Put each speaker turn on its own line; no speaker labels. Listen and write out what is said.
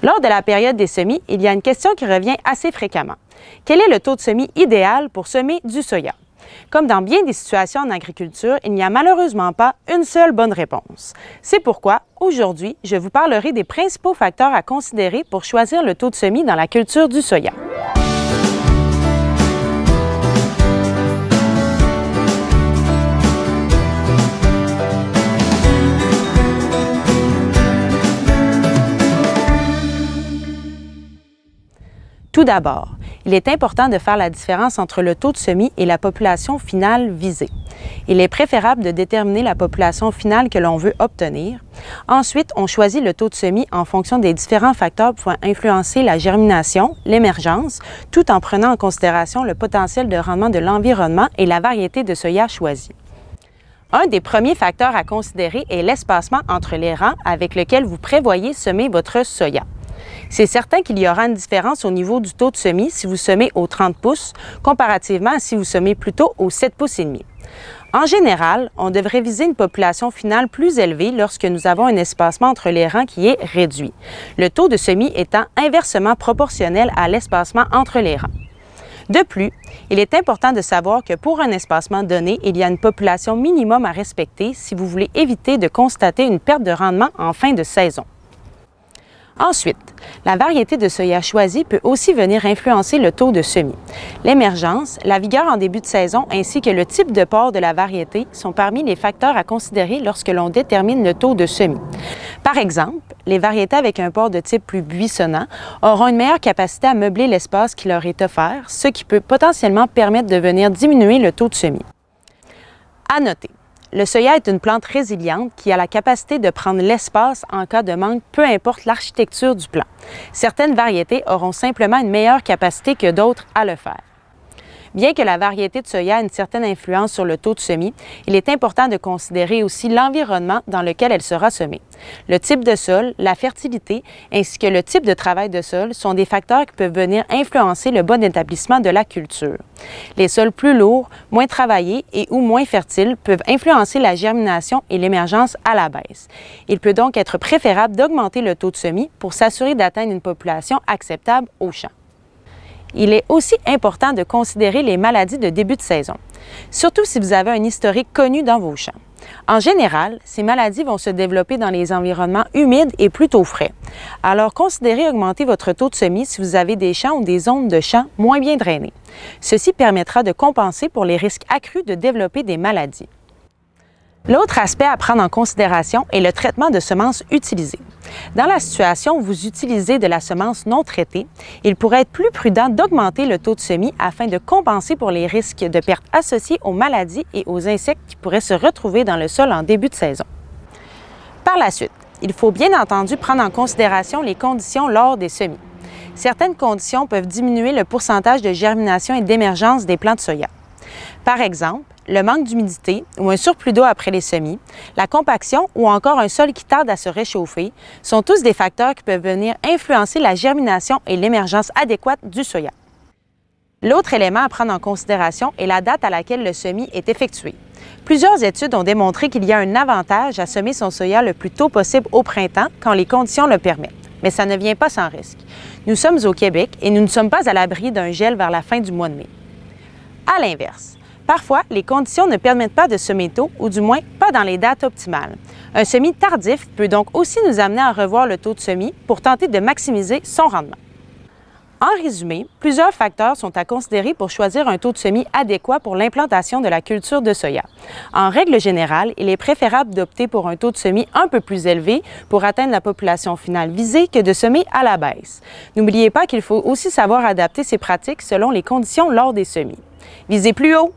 Lors de la période des semis, il y a une question qui revient assez fréquemment. Quel est le taux de semis idéal pour semer du soya? Comme dans bien des situations en agriculture, il n'y a malheureusement pas une seule bonne réponse. C'est pourquoi, aujourd'hui, je vous parlerai des principaux facteurs à considérer pour choisir le taux de semis dans la culture du soya. Tout d'abord, il est important de faire la différence entre le taux de semis et la population finale visée. Il est préférable de déterminer la population finale que l'on veut obtenir. Ensuite, on choisit le taux de semis en fonction des différents facteurs pouvant influencer la germination, l'émergence, tout en prenant en considération le potentiel de rendement de l'environnement et la variété de soya choisie. Un des premiers facteurs à considérer est l'espacement entre les rangs avec lequel vous prévoyez semer votre soya. C'est certain qu'il y aura une différence au niveau du taux de semis si vous semez au 30 pouces, comparativement à si vous semez plutôt au 7 pouces et demi. En général, on devrait viser une population finale plus élevée lorsque nous avons un espacement entre les rangs qui est réduit, le taux de semis étant inversement proportionnel à l'espacement entre les rangs. De plus, il est important de savoir que pour un espacement donné, il y a une population minimum à respecter si vous voulez éviter de constater une perte de rendement en fin de saison. Ensuite, la variété de soya choisie peut aussi venir influencer le taux de semis. L'émergence, la vigueur en début de saison ainsi que le type de port de la variété sont parmi les facteurs à considérer lorsque l'on détermine le taux de semis. Par exemple, les variétés avec un port de type plus buissonnant auront une meilleure capacité à meubler l'espace qui leur est offert, ce qui peut potentiellement permettre de venir diminuer le taux de semis. À noter, le soya est une plante résiliente qui a la capacité de prendre l'espace en cas de manque, peu importe l'architecture du plant. Certaines variétés auront simplement une meilleure capacité que d'autres à le faire. Bien que la variété de soya ait une certaine influence sur le taux de semis, il est important de considérer aussi l'environnement dans lequel elle sera semée. Le type de sol, la fertilité, ainsi que le type de travail de sol sont des facteurs qui peuvent venir influencer le bon établissement de la culture. Les sols plus lourds, moins travaillés et ou moins fertiles peuvent influencer la germination et l'émergence à la baisse. Il peut donc être préférable d'augmenter le taux de semis pour s'assurer d'atteindre une population acceptable au champ. Il est aussi important de considérer les maladies de début de saison, surtout si vous avez un historique connu dans vos champs. En général, ces maladies vont se développer dans les environnements humides et plutôt frais. Alors, considérez augmenter votre taux de semis si vous avez des champs ou des zones de champs moins bien drainées. Ceci permettra de compenser pour les risques accrus de développer des maladies. L'autre aspect à prendre en considération est le traitement de semences utilisées. Dans la situation où vous utilisez de la semence non traitée, il pourrait être plus prudent d'augmenter le taux de semis afin de compenser pour les risques de perte associés aux maladies et aux insectes qui pourraient se retrouver dans le sol en début de saison. Par la suite, il faut bien entendu prendre en considération les conditions lors des semis. Certaines conditions peuvent diminuer le pourcentage de germination et d'émergence des plants de soya. Par exemple, le manque d'humidité ou un surplus d'eau après les semis, la compaction ou encore un sol qui tarde à se réchauffer sont tous des facteurs qui peuvent venir influencer la germination et l'émergence adéquate du soya. L'autre élément à prendre en considération est la date à laquelle le semis est effectué. Plusieurs études ont démontré qu'il y a un avantage à semer son soya le plus tôt possible au printemps quand les conditions le permettent. Mais ça ne vient pas sans risque. Nous sommes au Québec et nous ne sommes pas à l'abri d'un gel vers la fin du mois de mai. À l'inverse, parfois, les conditions ne permettent pas de semer tôt, ou du moins pas dans les dates optimales. Un semis tardif peut donc aussi nous amener à revoir le taux de semis pour tenter de maximiser son rendement. En résumé, plusieurs facteurs sont à considérer pour choisir un taux de semis adéquat pour l'implantation de la culture de soya. En règle générale, il est préférable d'opter pour un taux de semis un peu plus élevé pour atteindre la population finale visée que de semer à la baisse. N'oubliez pas qu'il faut aussi savoir adapter ses pratiques selon les conditions lors des semis. Visez plus haut!